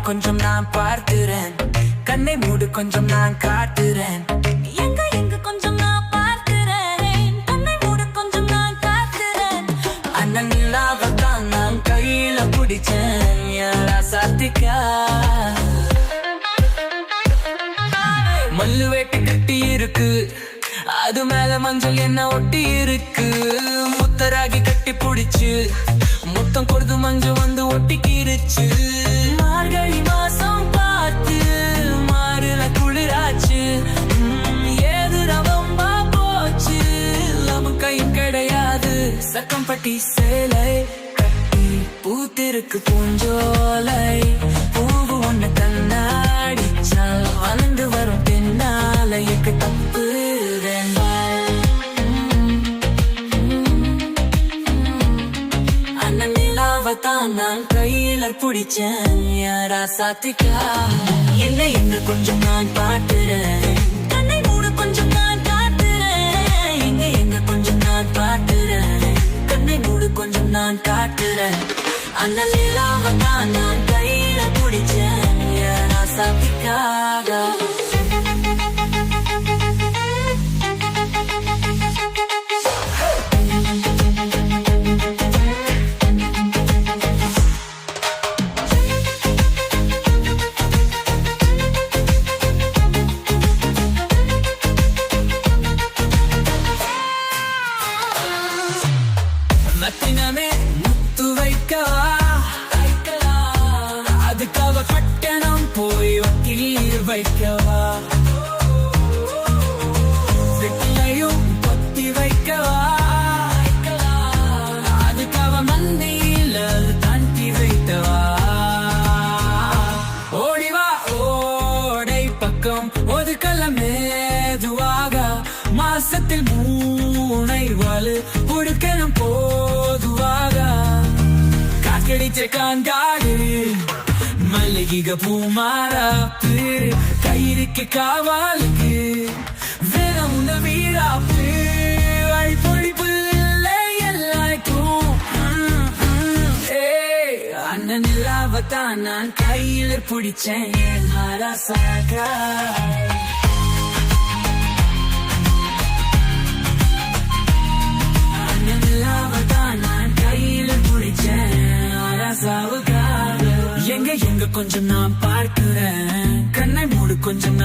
கொஞ்சம் நான் பார்க்கிறேன். கண்ணை மூடு கொஞ்சம் நான் காட்டுறேன். எங்க எங்க கொஞ்சம் நான் பார்க்கிறேன். கண்ணை மூடு கொஞ்சம் நான் காட்டுறேன். அண்ணன் நிலாவத்தான் நான் கையில பிடிச்சேன். யாரா சாத்திக்கா மல்லு வேட்டி கட்டி இருக்கு, அது மேல மஞ்சள் என்ன ஒட்டி இருக்கு. முத்தராகி கட்டி பிடிச்சு முத்தம் கொடுத்து மஞ்சள் வந்து ஒட்டிக்கிருச்சு. மார்கழி மாசம் பார்த்து மாறுல குளிராச்சு. ஏது ரவம்பா போச்சு, நமக்கையும் கிடையாது. சக்கம்பட்டி சேலை கட்டி பூத்திருக்கு பூஞ்சோலை. பூவு ஒண்ணு கண்ணாடிச்சால் வளர்ந்து வரும் பின்னாலைக்கு தப்பு வேண்டாம். அண்ணன் நிலாவத்தான் நான் கையில பிடிச்சேன். யாரா சாத்திக்கா என்ன எங்க கொஞ்சம் நான் பாட்டுறேன். கண்ணை மூடு கொஞ்சம் நான் காட்டுறேன். எங்க எங்க கொஞ்சம் நான் பாட்டுறேன். கண்ணை மூடு கொஞ்சம் நான் காட்டுறேன். அண்ணன் நிலாவத்தான் நான் கையில பிடிச்சேன். யாரா சாத்திக்காக மத்தினமே முத்து வைக்கவா, அதுக்காக பட்டணம் போய் வக்கீல் வைக்கவா. வெட்டிலையும் கொத்தி வைக்கவா, அதுக்காக மந்தியில தண்டி வைத்தவா. ஓடிவா ஓடை பக்கம் ஒதுக்கல மேதுவாக. மாசத்தில் மூனை வலு உடுக்கணும் போதுவாக. காக்கடிச்ச காங்காடு மல்லிகை பூமாராப்பு. கயிறுக்கு காவாலுக்கு வேணும் உன்ன வீராப்பு. வழிபொழிப்பு இல்லை எல்லாருக்கும். அண்ணன் நிலாவத்தான் நான் கையில பிடிச்சேன். அரசாக்கா எங்க எங்க கொஞ்சம் நான் பார்க்கிறேன். கண்ணை மூடு கொஞ்சம் நான்